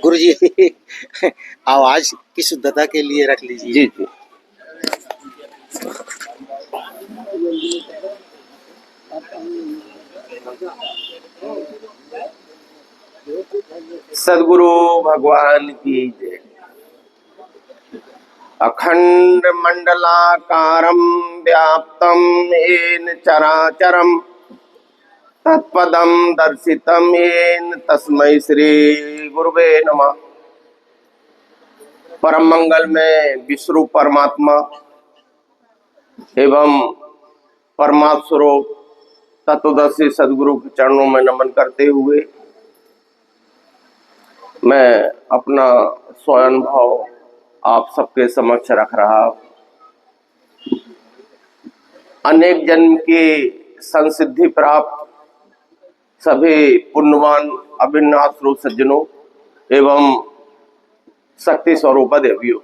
गुरुजी आवाज की शुद्धता के लिए रख लीजिए। जी जी। सदगुरु भगवान की जय। अखंड मंडलाकारं व्याप्तं येन चराचरं तत्पदं दर्शितं येन तस्मै श्री गुरुवे नमः। परम मंगल में विश्व परमात्मा एवं परमात्म स्वरूप तत्वदर्शी सदगुरु के चरणों में नमन करते हुए मैं अपना स्वानुभव आप सबके समक्ष रख रहा हूं। अनेक जन्म की संसिद्धि प्राप्त सभी पुण्यवान अभिन्नाश्रु सज्जनों एवं शक्ति स्वरूप देवियों,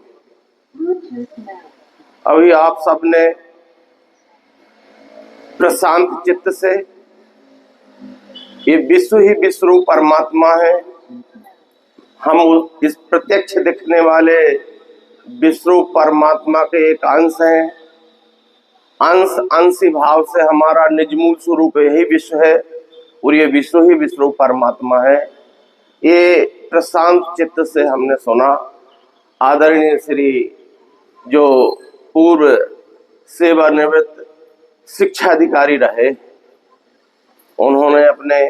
अभी आप सबने प्रशांत चित्त से ये विश्व ही विश्व परमात्मा है, हम इस प्रत्यक्ष दिखने वाले विश्व परमात्मा के एक अंश हैं। अंश अंशी भाव से हमारा निज मूल स्वरूप यही विश्व है और ये विश्व ही विश्व परमात्मा है। ये प्रशांत चित्त से हमने सुना। आदरणीय श्री जो पूर्व सेवानिवृत्त शिक्षा अधिकारी रहे, उन्होंने अपने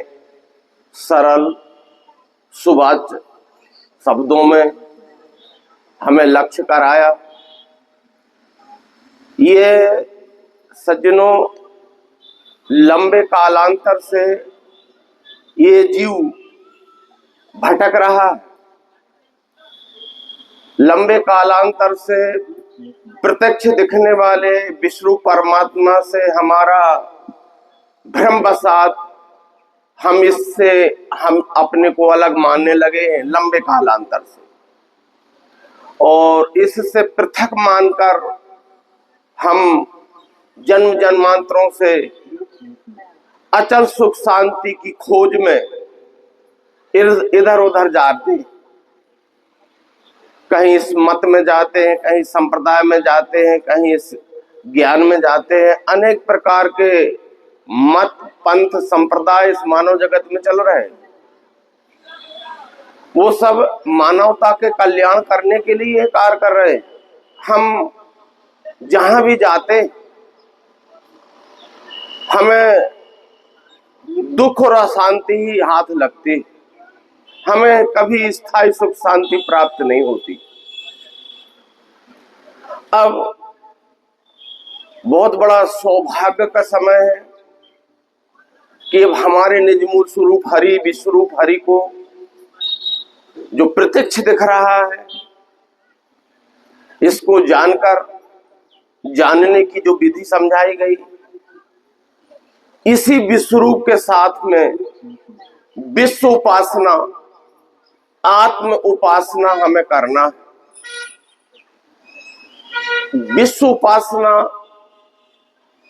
सरल सुवाच्य शब्दों में हमें लक्ष्य कराया। ये सज्जनों, लंबे कालांतर से ये जीव भटक रहा, लंबे कालांतर से प्रत्यक्ष दिखने वाले विश्व परमात्मा से हमारा भ्रमवशात हम अपने को अलग मानने लगे हैं लंबे कालांतर से, और इससे पृथक मानकर हम जन्म जन्मांतरों से अचल सुख शांति की खोज में इधर उधर जाते हैं। कहीं इस मत में जाते हैं, कहीं संप्रदाय में जाते हैं, कहीं इस ज्ञान में जाते हैं। अनेक प्रकार के मत पंथ संप्रदाय इस मानव जगत में चल रहे हैं। वो सब मानवता के कल्याण करने के लिए कार्य कर रहे हैं। हम जहां भी जाते हमें दुख और अशांति ही हाथ लगती, हमें कभी स्थायी सुख शांति प्राप्त नहीं होती। अब बहुत बड़ा सौभाग्य का समय है कि अब हमारे निज मूल स्वरूप हरि विश्वरूप हरि को जो प्रत्यक्ष दिख रहा है, इसको जानकर जानने की जो विधि समझाई गई, इसी विश्वरूप के साथ में विश्व उपासना आत्म उपासना हमें करना। विश्व उपासना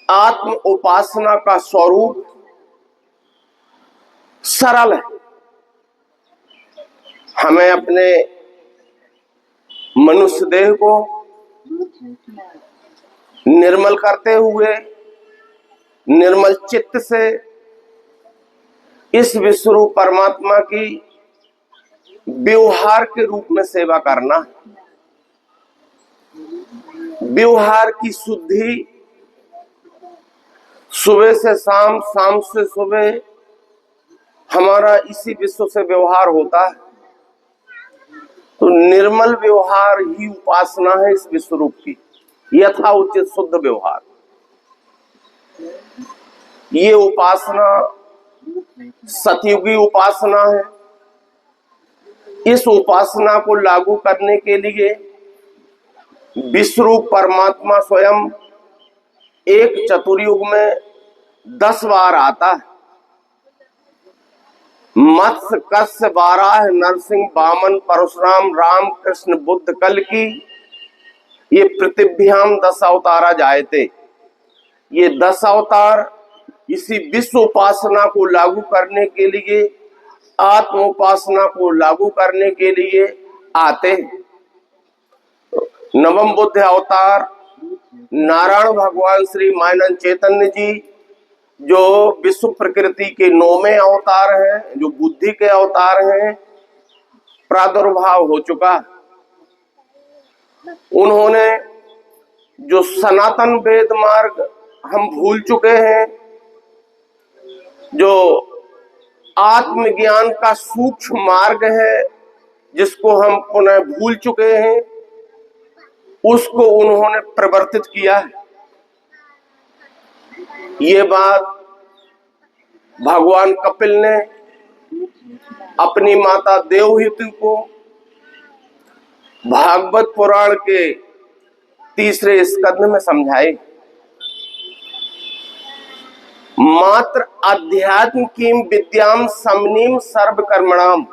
आत्म उपासना का स्वरूप सरल है। हमें अपने मनुष्य देह को निर्मल करते हुए निर्मल चित्त से इस विश्वरूप परमात्मा की व्यवहार के रूप में सेवा करना। व्यवहार की शुद्धि सुबह से शाम, शाम से सुबह हमारा इसी विश्व से व्यवहार होता है। तो निर्मल व्यवहार ही उपासना है इस विश्वरूप की, यथा उचित शुद्ध व्यवहार। ये उपासना सतयुगी उपासना है। इस उपासना को लागू करने के लिए विश्वरूप परमात्मा स्वयं एक चतुर्युग में 10 बार आता है। मत्स्य कस्य वाराह नरसिंह वामन परशुराम राम कृष्ण बुद्ध कल की ये पृथिव्याम 10 अवतारा जायते, ये 10 अवतार इसी विश्व उपासना को लागू करने के लिए, आत्म उपासना को लागू करने के लिए आते हैं। नवम बुद्ध अवतार नारायण भगवान श्री मानव चैतन्य जी, जो विश्व प्रकृति के 9वें अवतार हैं, जो बुद्धि के अवतार हैं, प्रादुर्भाव हो चुका। उन्होंने जो सनातन वेद मार्ग हम भूल चुके हैं, जो आत्मज्ञान का सूक्ष्म मार्ग है जिसको हम पुनः भूल चुके हैं, उसको उन्होंने प्रवर्तित किया है। ये बात भगवान कपिल ने अपनी माता देवहूति को भागवत पुराण के 3 स्कंद में समझाई। मात्र अध्यात्म की विद्याम समनीम सर्व कर्मणाम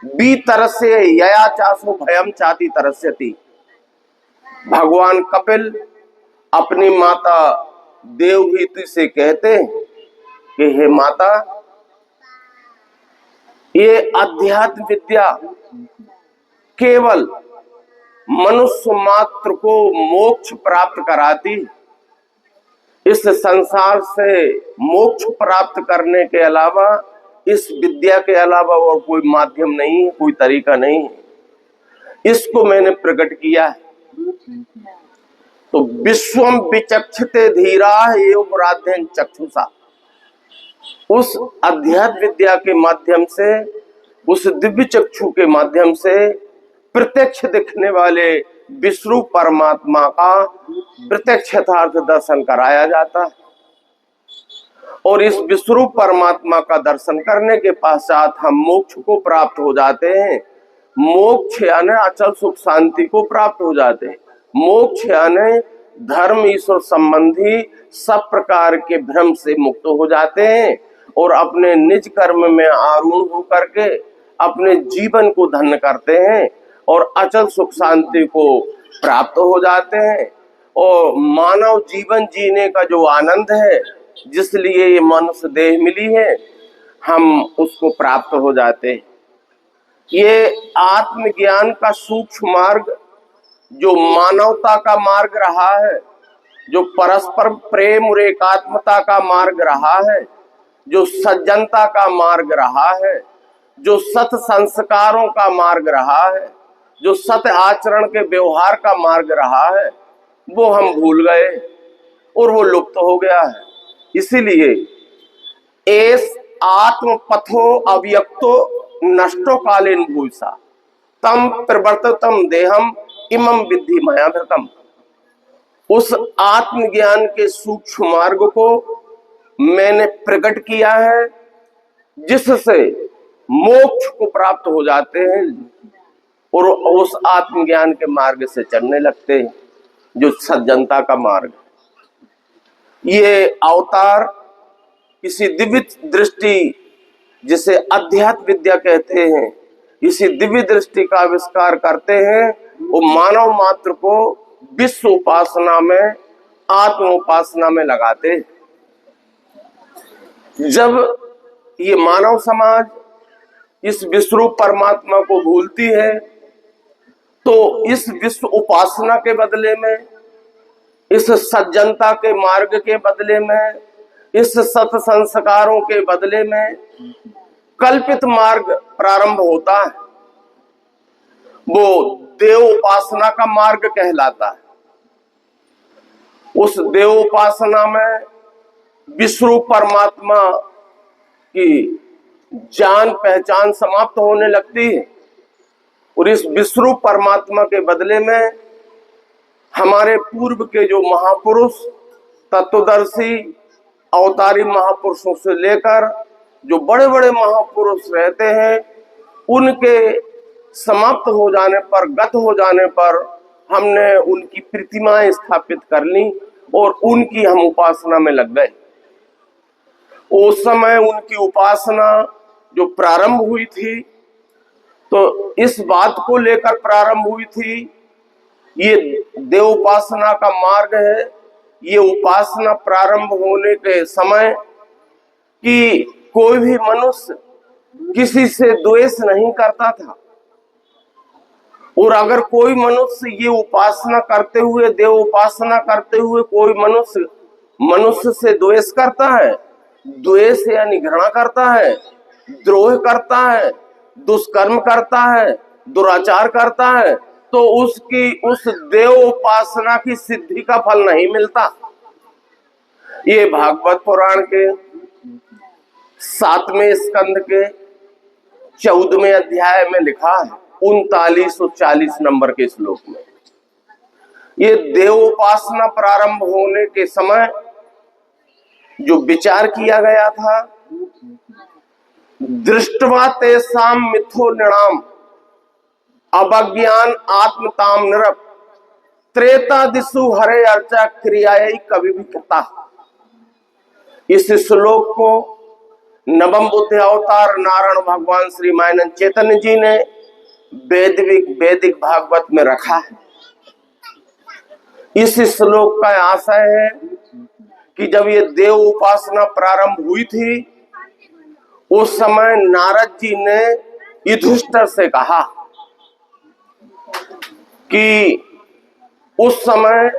बी तरस्य यया चासो भयम चाति तरस्यति। भगवान कपिल अपनी माता देवहूति से कहते हैं कि हे माता, ये अध्यात्म विद्या केवल मनुष्य मात्र को मोक्ष प्राप्त कराती। इस संसार से मोक्ष प्राप्त करने के अलावा, इस विद्या के अलावा और कोई माध्यम नहीं है, कोई तरीका नहीं है। इसको मैंने प्रकट किया है। तो विश्वम विचक्षते धीरा एवं राध्यं चक्षुषा, उस अध्यात्म विद्या के माध्यम से, उस दिव्य चक्षु के माध्यम से प्रत्यक्ष दिखने वाले विश्व परमात्मा का प्रत्यक्ष यथार्थ दर्शन कराया जाता है। और इस विश्व परमात्मा का दर्शन करने के पश्चात हम मोक्ष को प्राप्त हो जाते हैं। मोक्ष यानी अचल सुख शांति को प्राप्त हो जाते हैं। मोक्ष यानी धर्म ईश्वर संबंधी सब प्रकार के भ्रम से मुक्त हो जाते हैं और अपने निज कर्म में आरूढ़ होकर के अपने जीवन को धन्य करते हैं और अचल सुख शांति को प्राप्त हो जाते हैं। और मानव जीवन जीने का जो आनंद है, जिसलिए ये मनुष्य देह मिली है, हम उसको प्राप्त हो जाते हैं। ये आत्मज्ञान का सूक्ष्म मार्ग, जो मानवता का मार्ग रहा है, जो परस्पर प्रेम और एकात्मता का मार्ग रहा है, जो सज्जनता का मार्ग रहा है, जो सत संस्कारों का मार्ग रहा है, जो सत्य आचरण के व्यवहार का मार्ग रहा है, वो हम भूल गए और वो लुप्त हो गया है। इसीलिए एस आत्म पथो अव्यक्तो नष्टो कालीन भूषा तम प्रवर्ततम देहम इमम विद्धि मयाधृतम। उस आत्मज्ञान के सूक्ष्म मार्ग को मैंने प्रकट किया है, जिससे मोक्ष को प्राप्त हो जाते हैं और उस आत्मज्ञान के मार्ग से चलने लगते हैं, जो सज्जनता का मार्ग। ये अवतार इसी दिव्य दृष्टि, जिसे अध्यात्म विद्या कहते हैं, इसी दिव्य दृष्टि का आविष्कार करते हैं। वो मानव मात्र को विश्व उपासना में, आत्म उपासना में लगाते हैं। जब ये मानव समाज इस विश्व परमात्मा को भूलती है, तो इस विश्व उपासना के बदले में, इस सज्जनता के मार्ग के बदले में, इस सत संस्कारों के बदले में कल्पित मार्ग प्रारंभ होता है। वो देव उपासना का मार्ग कहलाता है। उस देव उपासना में विश्व परमात्मा की जान पहचान समाप्त होने लगती है और इस विश्व परमात्मा के बदले में हमारे पूर्व के जो महापुरुष, तत्वदर्शी, अवतारी महापुरुषों से लेकर जो बड़े बड़े महापुरुष रहते हैं, उनके समाप्त हो जाने पर, गत हो जाने पर हमने उनकी प्रतिमाएं स्थापित कर ली और उनकी हम उपासना में लग गए। उस समय उनकी उपासना जो प्रारंभ हुई थी, तो इस बात को लेकर प्रारंभ हुई थी ये देव उपासना का मार्ग है। ये उपासना प्रारंभ होने के समय कि कोई भी मनुष्य किसी से द्वेष नहीं करता था, और अगर कोई मनुष्य ये उपासना करते हुए, देव उपासना करते हुए कोई मनुष्य से द्वेष करता है, द्वेष यानी घृणा करता है, द्रोह करता है, दुष्कर्म करता है, दुराचार करता है, तो उसकी उस देव उपासना की सिद्धि का फल नहीं मिलता। ये भागवत पुराण के 7वें स्कंद के 14वें अध्याय में लिखा है, 39 और 40 नंबर के श्लोक में। ये देव उपासना प्रारंभ होने के समय जो विचार किया गया था, दृष्टवा तेषां मिथो नृणाम अवज्ञान आत्मताम नरक त्रेता दिशु हरे अर्चा क्रियायै कवि भी कहता। इस श्लोक को नवम बुद्ध अवतार नारायण भगवान श्री मायनन चैतन्य जी ने वैदिक भागवत में रखा है। इस श्लोक का आशय है कि जब ये देव उपासना प्रारंभ हुई थी, उस समय नारद जी ने युधिष्ठिर से कहा कि उस समय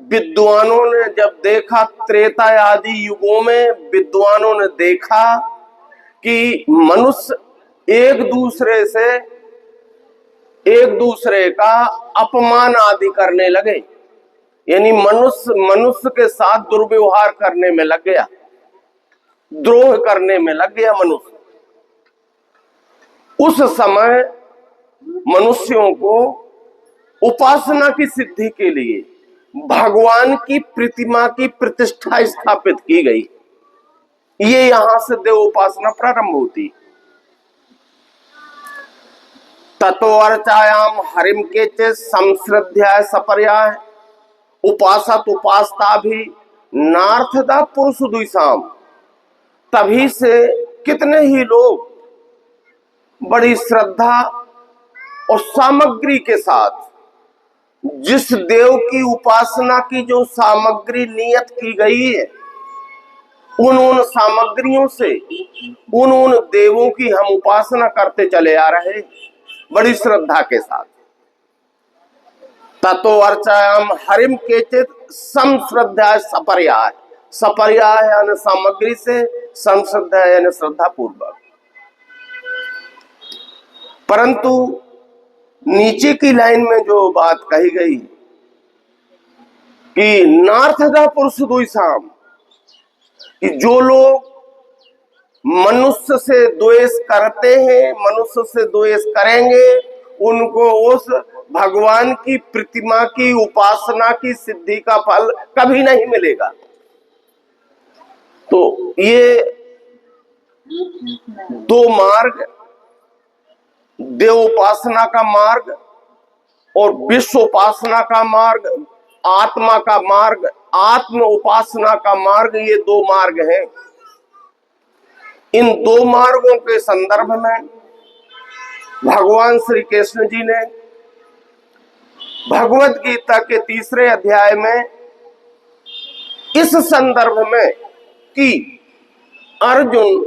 विद्वानों ने जब देखा, त्रेता आदि युगों में विद्वानों ने देखा कि मनुष्य एक दूसरे का अपमान आदि करने लगे, यानी मनुष्य के साथ दुर्व्यवहार करने में लग गया, द्रोह करने में लग गया मनुष्य। उस समय मनुष्यों को उपासना की सिद्धि के लिए भगवान की प्रतिमा की प्रतिष्ठा स्थापित की गई। ये यहां से देव उपासना प्रारंभ होती। ततो अर्चायाम हरिम केचे संश्रद्ध्याय सपर्याय उपासत उपासता भी नार्थदा पुरुष द्विषाम। तभी से कितने ही लोग बड़ी श्रद्धा और सामग्री के साथ, जिस देव की उपासना की जो सामग्री नियत की गई है, उन सामग्रियों से उन देवों की हम उपासना करते चले आ रहे बड़ी श्रद्धा के साथ। ततो अर्चायाम हरिम केचित संश्रद्धा सपर्याय। सपर्याय यानी सामग्री से, संश्रद्धा यानी श्रद्धा पूर्वक। परंतु नीचे की लाइन में जो बात कही गई कि नार्थदा पुरुष द्विषाम, कि जो लोग मनुष्य से द्वेष करते हैं, मनुष्य से द्वेष करेंगे, उनको उस भगवान की प्रतिमा की उपासना की सिद्धि का फल कभी नहीं मिलेगा। तो ये दो मार्ग, देव उपासना का मार्ग और विश्व उपासना का मार्ग, आत्मा का मार्ग, आत्म उपासना का मार्ग, ये दो मार्ग हैं। इन दो मार्गों के संदर्भ में भगवान श्री कृष्ण जी ने भगवत गीता के 3 अध्याय में इस संदर्भ में कि अर्जुन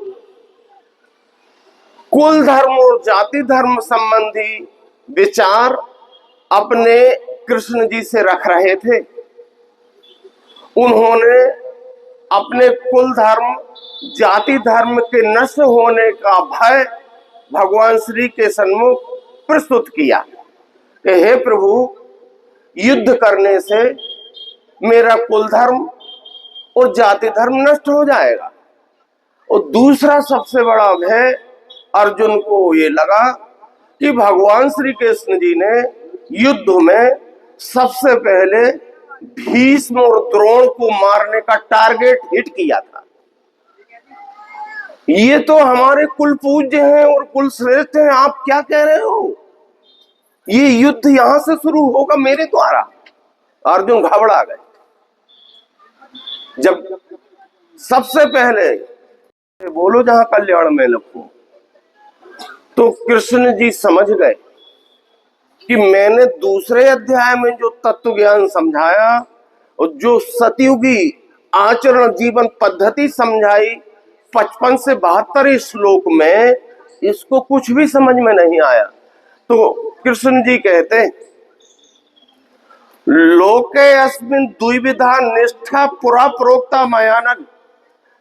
कुल धर्म और जाति धर्म संबंधी विचार अपने कृष्ण जी से रख रहे थे। उन्होंने अपने कुल धर्म, जाति धर्म के नष्ट होने का भय भगवान श्री के सन्मुख प्रस्तुत किया कि हे प्रभु, युद्ध करने से मेरा कुल धर्म और जाति धर्म नष्ट हो जाएगा। और दूसरा सबसे बड़ा भय अर्जुन को ये लगा कि भगवान श्री कृष्ण जी ने युद्ध में सबसे पहले भीष्म और द्रोण को मारने का टारगेट हिट किया था। ये तो हमारे कुल पूज्य हैं और कुल श्रेष्ठ हैं, आप क्या कह रहे हो? ये युद्ध यहां से शुरू होगा मेरे द्वारा। अर्जुन घबरा गए। जब सबसे पहले बोलो जहां कल्याण में लखो, तो कृष्ण जी समझ गए कि मैंने दूसरे अध्याय में जो तत्व ज्ञान समझाया और जो सतयुगी आचरण जीवन पद्धति समझाई 55 से 72 श्लोक में, इसको कुछ भी समझ में नहीं आया। तो कृष्ण जी कहते लोके अस्मिन् द्विविधा निष्ठा पुरा प्रोक्ता मया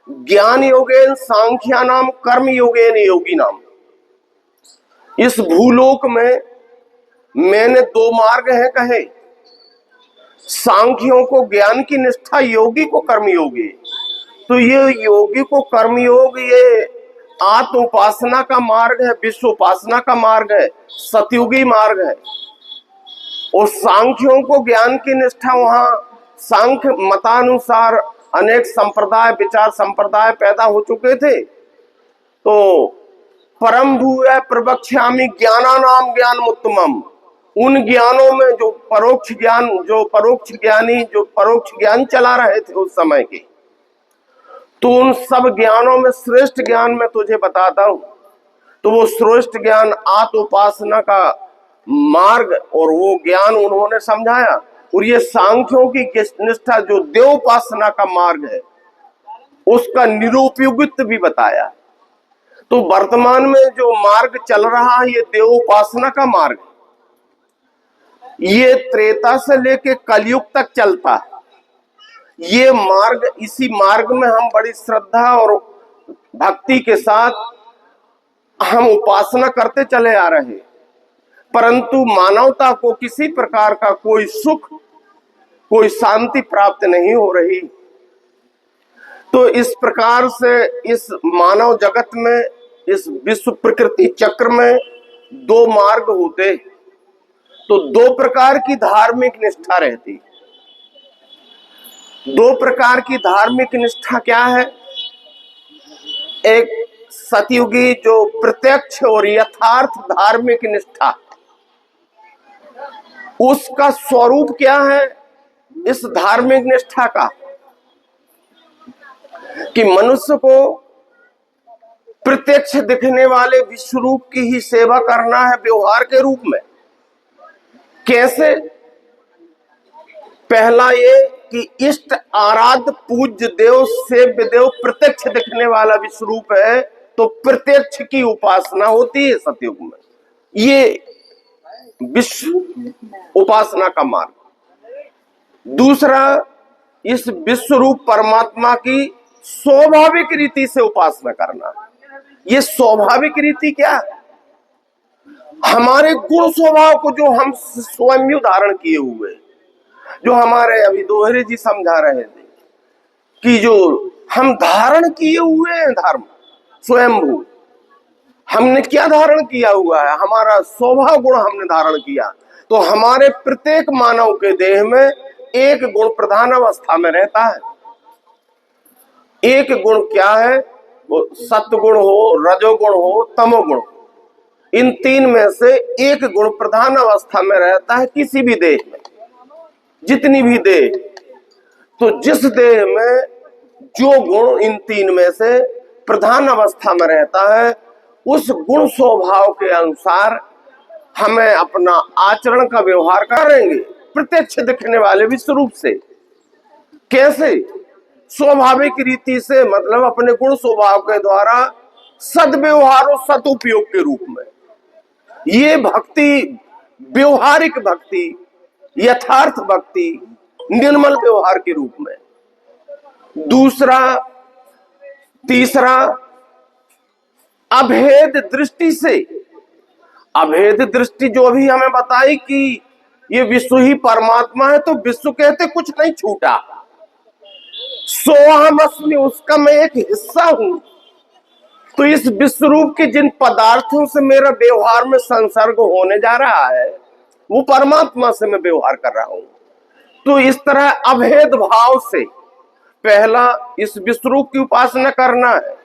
ज्ञान योगेन सांख्यानाम कर्म योगेन योगिनाम। इस भूलोक में मैंने दो मार्ग हैं कहे, सांख्यों को ज्ञान की निष्ठा, योगी को कर्मयोगी। तो ये योगी को कर्मयोग ये आत्म उपासना का मार्ग है, विश्व उपासना का मार्ग है, सतयुगी मार्ग है। और सांख्यों को ज्ञान की निष्ठा, वहां सांख्य मतानुसार अनेक संप्रदाय, विचार संप्रदाय पैदा हो चुके थे। तो परम भूय प्रवक्ष्यामि ज्ञानानाम ज्ञानमुत्तमम्, उन ज्ञानों में जो परोक्ष ज्ञान, जो परोक्ष ज्ञानी जो परोक्ष ज्ञान चला रहे थे उस समय के, तो उन सब ज्ञानों में श्रेष्ठ ज्ञान मैं तुझे बताता हूं। तो वो श्रेष्ठ ज्ञान आत्म उपासना का मार्ग और वो ज्ञान उन्होंने समझाया। और ये सांख्यों की निष्ठा जो देव उपासना का मार्ग है उसका निरुपयोगित्व भी बताया। तो वर्तमान में जो मार्ग चल रहा है ये देव उपासना का मार्ग, ये त्रेता से लेके कलयुग तक चलता है। ये मार्ग, इसी मार्ग में हम बड़ी श्रद्धा और भक्ति के साथ हम उपासना करते चले आ रहे हैं, परंतु मानवता को किसी प्रकार का कोई सुख, कोई शांति प्राप्त नहीं हो रही। तो इस प्रकार से इस मानव जगत में, इस विश्व प्रकृति चक्र में दो मार्ग होते, तो दो प्रकार की धार्मिक निष्ठा रहती। दो प्रकार की धार्मिक निष्ठा क्या है? एक सतयुगी जो प्रत्यक्ष और यथार्थ धार्मिक निष्ठा, उसका स्वरूप क्या है इस धार्मिक निष्ठा का? कि मनुष्य को प्रत्यक्ष दिखने वाले विश्व रूप की ही सेवा करना है व्यवहार के रूप में। कैसे? पहला ये कि इष्ट आराध्य पूज्य देव सेव्य देव प्रत्यक्ष दिखने वाला विश्व रूप है, तो प्रत्यक्ष की उपासना होती है सतयुग में। ये विश्व उपासना का मार्ग। दूसरा, इस विश्व रूप परमात्मा की स्वाभाविक रीति से उपासना करना। ये स्वाभाविक रीति क्या है? हमारे गुण स्वभाव को जो हम स्वयं धारण किए हुए, जो हमारे अभी दोहरे जी समझा रहे थे कि जो हम धारण किए हुए हैं धर्म स्वयंभू, हमने क्या धारण किया हुआ है? हमारा स्वभाव गुण हमने धारण किया। तो हमारे प्रत्येक मानव के देह में एक गुण प्रधान अवस्था में रहता है। एक गुण क्या है? वो सत्वगुण हो, रजोगुण हो, तमोगुण, इन तीन में से एक गुण प्रधान अवस्था में रहता है किसी भी देह में, जितनी भी देह। तो जिस देह में जो गुण इन तीन में से प्रधान अवस्था में रहता है, उस गुण स्वभाव के अनुसार हमें अपना आचरण का व्यवहार करेंगे प्रत्यक्ष दिखने वाले विश्व रूप से। कैसे? स्वाभाविक रीति से, मतलब अपने गुण स्वभाव के द्वारा सद्व्यवहार और सदुपयोग के रूप में। ये भक्ति व्यवहारिक भक्ति, यथार्थ भक्ति, निर्मल व्यवहार के रूप में। दूसरा, तीसरा, अभेद दृष्टि से। अभेद दृष्टि जो अभी हमें बताई कि ये विश्व ही परमात्मा है, तो विश्व कहते कुछ नहीं छूटा, सोहमस्मि, उसका मैं एक हिस्सा हूं। तो इस विश्व रूप के जिन पदार्थों से मेरा व्यवहार में संसर्ग होने जा रहा है, वो परमात्मा से मैं व्यवहार कर रहा हूं। तो इस तरह अभेद भाव से पहला इस विश्व रूप की उपासना करना है।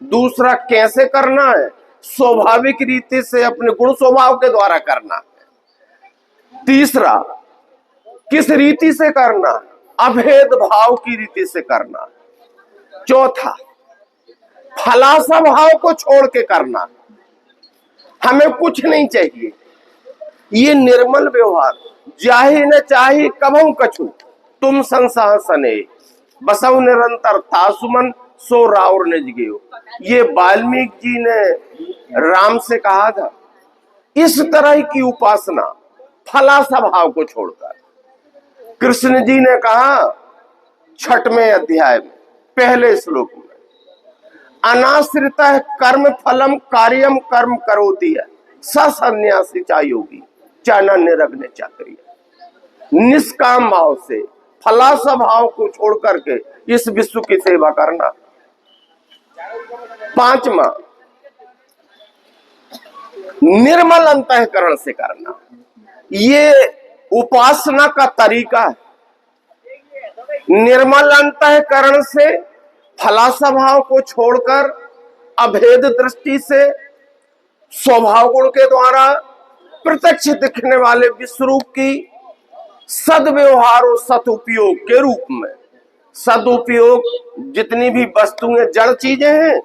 दूसरा, कैसे करना है? स्वाभाविक रीति से अपने गुण स्वभाव के द्वारा करना है। तीसरा, किस रीति से करना? अभेद भाव की रीति से करना। चौथा, फलासा भाव को छोड़ के करना। हमें कुछ नहीं चाहिए, ये निर्मल व्यवहार, जाहि न चाहे कभू कछु तुम संसार सने, बसव निरंतर तासुमन सो राउर निज गेयो। ये वाल्मीकि जी ने राम से कहा था। इस तरह की उपासना फला स्वभाव को छोड़कर कृष्ण जी ने कहा 6वें अध्याय में पहले श्लोक में, अनाश्रित कर्म फलम कार्यम कर्म करोति है सन्यासी चा योगी चाना निरग्न चाक्रिय। निष्काम भाव से फला स्वभाव को छोड़ करके इस विश्व की सेवा करना। 5वां, निर्मल अंतःकरण से करना। ये उपासना का तरीका है। निर्मल अंतःकरण से फला स्वभाव को छोड़कर अभेद दृष्टि से स्वभाव गुण के द्वारा प्रत्यक्ष दिखने वाले विश्वरूप की सदव्यवहार और सदुपयोग के रूप में। सदुपयोग जितनी भी वस्तुएं जड़ चीजें हैं,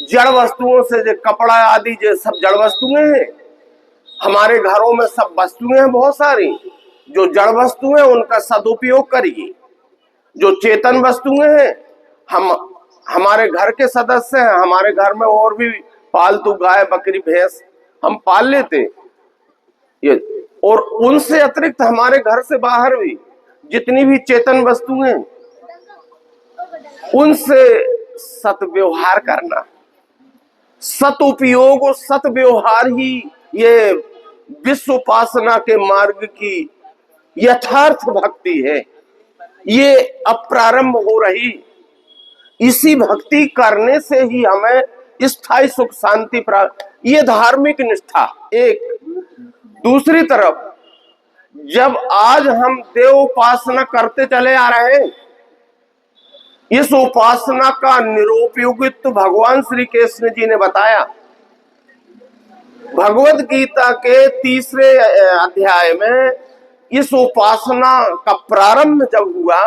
जड़ वस्तुओं से जो कपड़ा आदि जो सब जड़ वस्तुएं हैं, हमारे घरों में सब वस्तुएं हैं बहुत सारी, जो जड़ वस्तुएं उनका सदुपयोग करिए। जो चेतन वस्तुएं हैं, हम हमारे घर के सदस्य हैं, हमारे घर में और भी पालतू गाय बकरी भैंस हम पाल लेते ये, और उनसे अतिरिक्त हमारे घर से बाहर भी जितनी भी चेतन वस्तुएं हैं उनसे सत्व्यवहार करना। सदुपयोग और सत्व्यवहार ही ये विश्व उपासना के मार्ग की यथार्थ भक्ति है। ये अब प्रारंभ हो रही। इसी भक्ति करने से ही हमें स्थायी सुख शांति प्राप्त। ये धार्मिक निष्ठा एक। दूसरी तरफ जब आज हम देव उपासना करते चले आ रहे हैं, इस उपासना का निरूपयोगित्व भगवान श्री कृष्ण जी ने बताया। भगवत गीता के 3 अध्याय में इस उपासना का प्रारंभ जब हुआ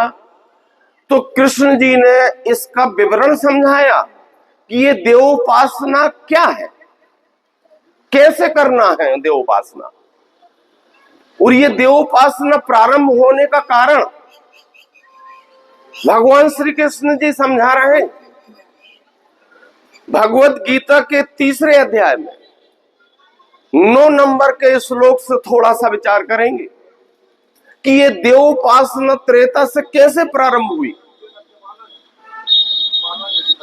तो कृष्ण जी ने इसका विवरण समझाया कि ये देवोपासना क्या है, कैसे करना है देवोपासना। और ये देवोपासना प्रारंभ होने का कारण भगवान श्री कृष्ण जी समझा रहे हैं। भगवत गीता के 3 अध्याय में 9 नंबर के श्लोक से थोड़ा सा विचार करेंगे कि ये देवोपासना त्रेता से कैसे प्रारंभ हुई।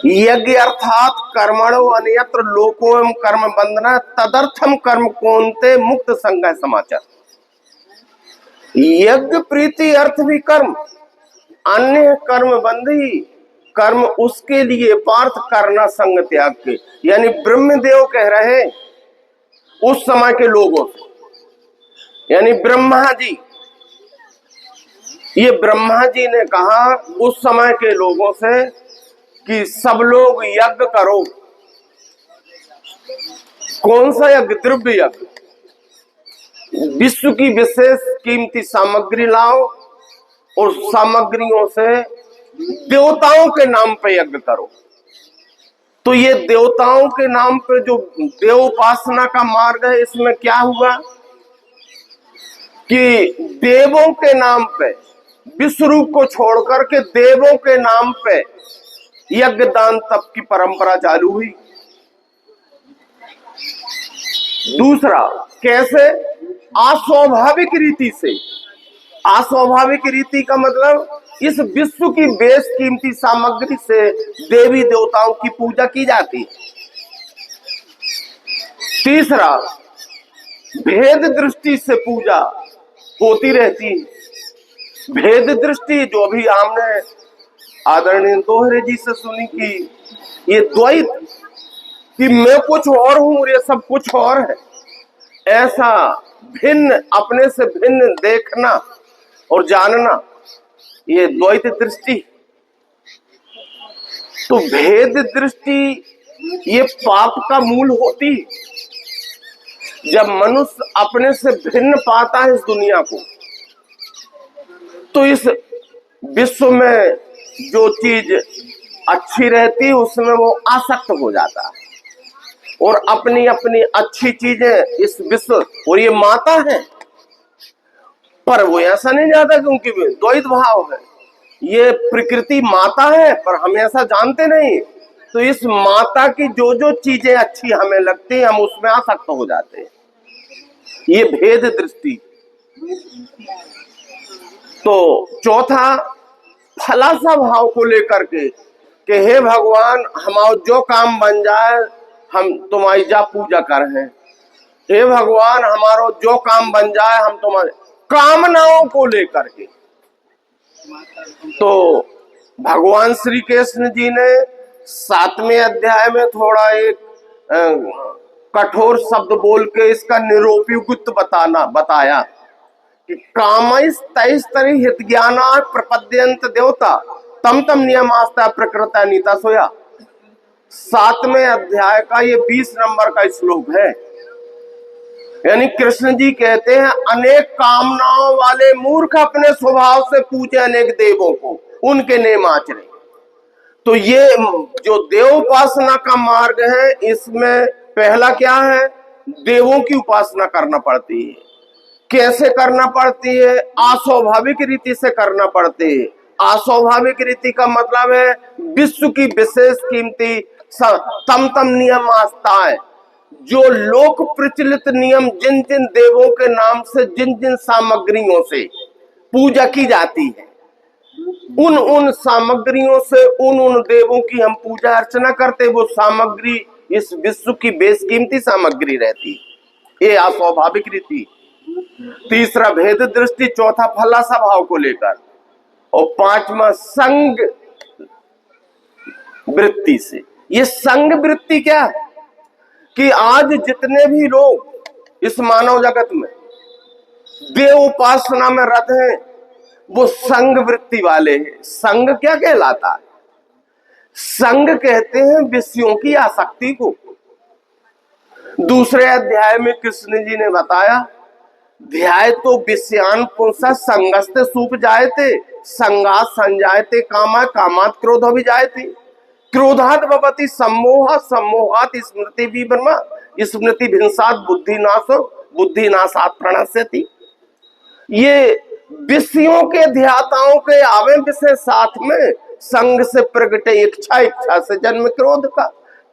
यज्ञ अर्थात कर्मणो अन्यत्र लोको एवं कर्म बंधना तदर्थम कर्म कोन्ते मुक्त संज्ञा समाचार। यज्ञ प्रीति अर्थ भी कर्म, अन्य कर्म बंधी कर्म उसके लिए पार्थ करना संग त्याग के। यानी ब्रह्मदेव कह रहे उस समय के लोगों से, यानी ब्रह्मा जी, ये ब्रह्मा जी ने कहा उस समय के लोगों से कि सब लोग यज्ञ करो। कौन सा यज्ञ? द्रव्य यज्ञ। विश्व की विशेष कीमती सामग्री लाओ और सामग्रियों से देवताओं के नाम पे यज्ञ करो। तो ये देवताओं के नाम पे जो देवोपासना का मार्ग है, इसमें क्या हुआ कि देवों के नाम पे, विश्व रूप को छोड़कर के देवों के नाम पे यज्ञ दान तप की परंपरा चालू हुई। दूसरा, कैसे? अस्वाभाविक रीति से। अस्वाभाविक रीति का मतलब इस विश्व की बेश कीमती सामग्री से देवी देवताओं की पूजा की जाती है। तीसरा, भेद दृष्टि से पूजा होती रहती है। भेद दृष्टि जो भी हमने आदरणीय दोहरे जी से सुनी कि ये द्वैत, कि मैं कुछ और हूं और ये सब कुछ और है, ऐसा भिन्न, अपने से भिन्न देखना और जानना, ये द्वैत दृष्टि। तो भेद दृष्टि ये पाप का मूल होती। जब मनुष्य अपने से भिन्न पाता है इस दुनिया को, तो इस विश्व में जो चीज अच्छी रहती है उसमें वो आसक्त हो जाता है। और अपनी अपनी अच्छी चीजें इस विश्व, और ये माता है, पर वो ऐसा नहीं जाता क्योंकि द्वैत भाव है। ये प्रकृति माता है पर हम ऐसा जानते नहीं, तो इस माता की जो जो चीजें अच्छी हमें लगती है हम उसमें आसक्त हो जाते हैं। ये भेद दृष्टि। तो चौथा फलासा भाव को लेकर के कि हे भगवान हमारा जो काम बन जाए हम तुम्हारी जा पूजा कर हैं। हे भगवान हमारो जो काम बन जाए हम तुम्हारे कामनाओं को लेकर के। तो भगवान श्री कृष्ण जी ने 7वें अध्याय में थोड़ा एक कठोर शब्द बोल के इसका निरूपयुक्त बताया कि कामैस तैस तरि हित ज्ञाना प्रपद्यंत देवता तम तम नियमास्ता प्रकृता नीता सोया। 7वें अध्याय का ये 20 नंबर का श्लोक है। यानी कृष्ण जी कहते हैं अनेक कामनाओं वाले मूर्ख अपने स्वभाव से पूजे अनेक देवों को, उनके नेम आचरे। तो ये जो देव उपासना का मार्ग है इसमें पहला क्या है, देवों की उपासना करना पड़ती है। कैसे करना पड़ती है? अस्वाभाविक रीति से करना पड़ती है। अस्वाभाविक रीति का मतलब है विश्व की विशेष कीमती तम तम नियम आस्थाएं, जो लोक प्रचलित नियम जिन जिन देवों के नाम से जिन जिन सामग्रियों से पूजा की जाती है, उन उन सामग्रियों से उन उन देवों की हम पूजा अर्चना करते। वो सामग्री इस विश्व की बेशकीमती सामग्री रहती, ये अस्वाभाविक रीति। तीसरा भेद दृष्टि, चौथा फलासा भाव को लेकर, और पांचवा संग वृत्ति से। ये संग वृत्ति क्या है कि आज जितने भी लोग इस मानव जगत में देव उपासना में रत हैं वो संग वृत्ति वाले हैं। संग क्या कहलाता है? संग कहते हैं विषयों की आसक्ति को। दूसरे अध्याय में कृष्ण जी ने बताया ध्याय तो विषयान पुंसा संगस्ते सूप जायते संगात संजायते कामा कामात क्रोध भी जायते क्रोधात भवति सम्मोह सम्मोहात स्मृति विभ्रमा स्मृति भिंसात बुद्धिनाशो बुद्धिनाशात प्रणश्यति। ये विषयों के ध्याताओं के आवे विषय साथ में संग से प्रगटे इच्छा, इच्छा से जन्म क्रोध का,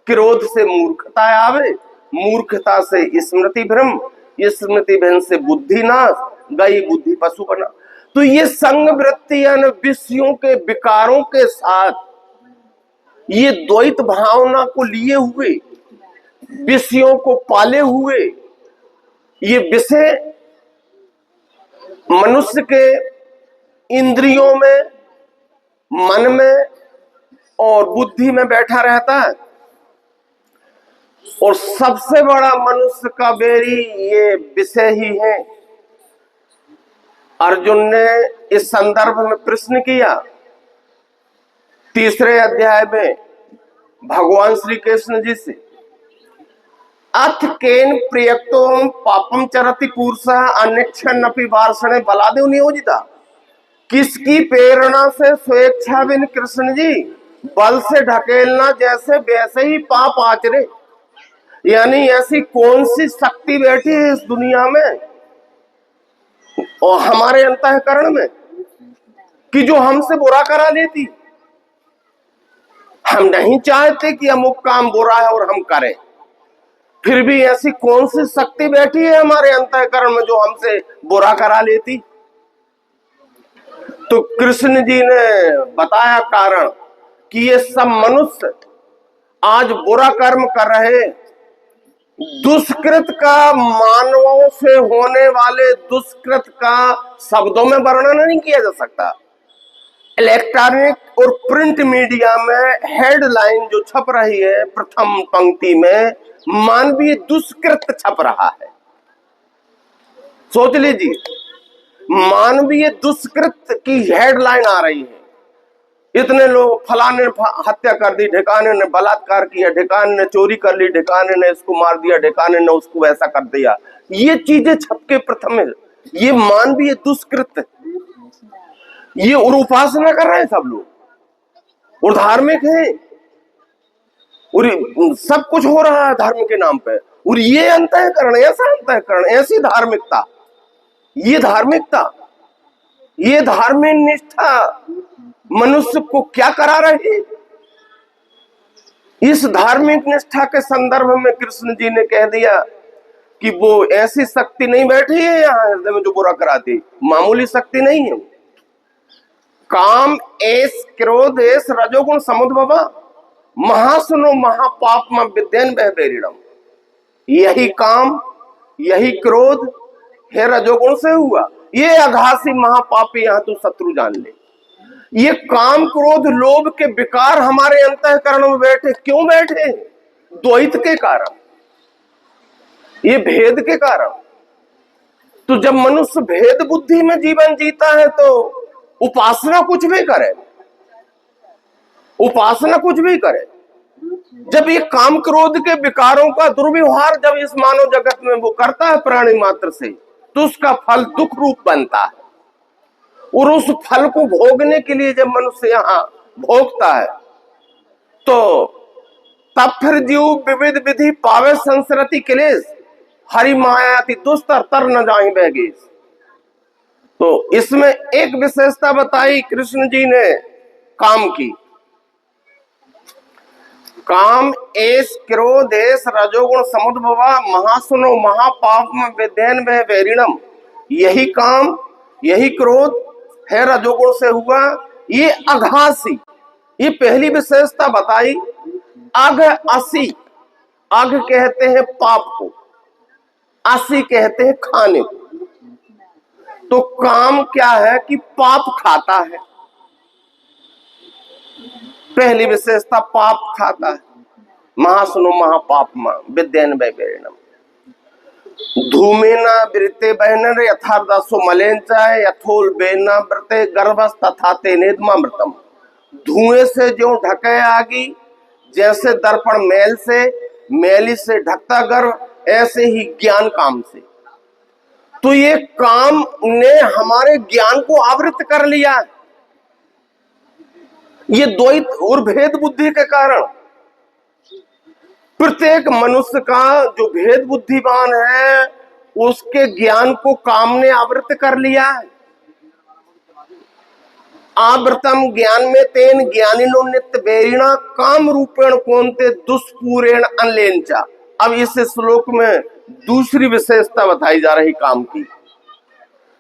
क्रोध से मूर्खता आवे, मूर्खता से स्मृति भ्रम, स्मृति भ्रम से बुद्धि नाश, गई बुद्धि पशु बना। तो ये संग वृत्ति यानी विषयों के विकारों के साथ ये द्वैत भावना को लिए हुए, विषयों को पाले हुए, ये विषय मनुष्य के इंद्रियों में, मन में और बुद्धि में बैठा रहता है। और सबसे बड़ा मनुष्य का बैरी ये विषय ही है। अर्जुन ने इस संदर्भ में प्रश्न किया, तीसरे अध्याय में भगवान श्री कृष्ण जी से, अथ केन प्रियक्तोम पापम चरति पुरुषः अन्यक्षन्नपि वार्षणे बलादेव नियोजिता। किसकी प्रेरणा से स्वेच्छा बिन कृष्ण जी बल से ढकेलना जैसे वैसे ही पाप आचरे। यानी ऐसी कौन सी शक्ति बैठी है इस दुनिया में और हमारे अंतःकरण में कि जो हमसे बुरा करा लेती। हम नहीं चाहते कि अमुक काम बुरा है और हम करें, फिर भी ऐसी कौन सी शक्ति बैठी है हमारे अंतःकरण में जो हमसे बुरा करा लेती। तो कृष्ण जी ने बताया कारण कि ये सब मनुष्य आज बुरा कर्म कर रहे, दुष्कृत का मानवों से होने वाले दुष्कृत का शब्दों में वर्णन नहीं किया जा सकता। इलेक्ट्रॉनिक और प्रिंट मीडिया में हेडलाइन जो छप रही है प्रथम पंक्ति में मानवीय दुष्कृत छप रहा है। सोच लीजिए, मानवीय दुष्कृत की हेडलाइन आ रही है, इतने लोग फलाने ने हत्या कर दी, ढिकाने ने बलात्कार किया, ढिकाने ने चोरी कर ली, ढिकाने ने इसको मार दिया, ढिकाने ने उसको ऐसा कर दिया। ये चीजें छपके प्रथम है, ये मानवीय दुष्कृत, ये और उपासना कर रहे हैं सब लोग और धार्मिक है। और सब कुछ हो रहा है धर्म के नाम पे, और ये अंतःकरण, ऐसा अंतःकरण, ऐसी धार्मिकता, ये धार्मिकता, ये धार्मिक निष्ठा मनुष्य को क्या करा रही। इस धार्मिक निष्ठा के संदर्भ में कृष्ण जी ने कह दिया कि वो ऐसी शक्ति नहीं बैठी है यहाँ हृदय में जो बुरा कराती, मामूली शक्ति नहीं है। काम एस क्रोध एस रजोगुण समुद्भव महासुनो महापाप विद्यन बहबेरिणम। यही काम, यही क्रोध है रजोगुण से हुआ, ये अघासी महापापी, यहाँ तू शत्रु जान ले। ये काम क्रोध लोभ के विकार हमारे अंतःकरण में बैठे, क्यों बैठे? द्वैत के कारण, ये भेद के कारण। तो जब मनुष्य भेद बुद्धि में जीवन जीता है तो उपासना कुछ भी करे, उपासना कुछ भी करे, जब ये काम क्रोध के विकारों का दुर्व्यवहार जब इस मानव जगत में वो करता है प्राणी मात्र से, तो उसका फल दुख रूप बनता है। और उस फल को भोगने के लिए जब मनुष्य यहाँ भोगता है तो तब फिर जीव विविध विधि पावे संसरति क्लेश हरि मायाति दुस्तर तर न जाहि बैगेश। तो इसमें एक विशेषता बताई कृष्ण जी ने काम की। काम एस क्रोध एस रजोगुण समुद्भवा महासुनो महापाप में विद्यन वह वैरिणम। यही काम, यही क्रोध है रजोगुण से हुआ, ये अघासी, ये पहली विशेषता बताई। अघ असी, अघ कहते हैं पाप को, असी कहते हैं खाने को। तो काम क्या है कि पाप खाता है, पहली विशेषता पाप खाता है। महासुनो महापाप विद्यन वैरिणम। धूमेना वृत्ते बहनर यथार्दासो मलेंचा यथोल बेना व्रते गर्भस तथा तेनेदमामृतम। धुएं से जो ढके आगी, जैसे दर्पण मैल से, मैली से ढकता गर्भ, ऐसे ही ज्ञान काम से। तो ये काम ने हमारे ज्ञान को आवृत कर लिया, ये द्वैत और भेद बुद्धि के कारण। प्रत्येक मनुष्य का जो भेद बुद्धिमान है उसके ज्ञान को काम ने आवृत कर लिया है। आवृतम ज्ञान में तेन ज्ञानिनो नित्य बेरिणा काम रूपेण कौनते दुष्पूरेण अनलेंचा। अब इस श्लोक में दूसरी विशेषता बताई जा रही काम की।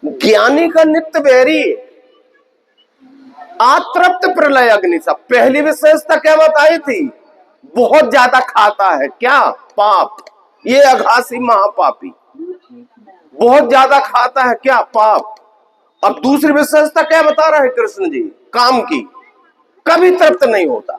ज्ञानी का नित्य बैरी अतृप्त प्रलय अग्नि सा। पहली विशेषता क्या बताई थी? बहुत ज्यादा खाता है, क्या? पाप। ये अघासी महापापी बहुत ज्यादा खाता है, क्या? पाप। अब दूसरी विशेषता क्या बता रहा है कृष्ण जी? काम की, कभी तृप्त नहीं होता।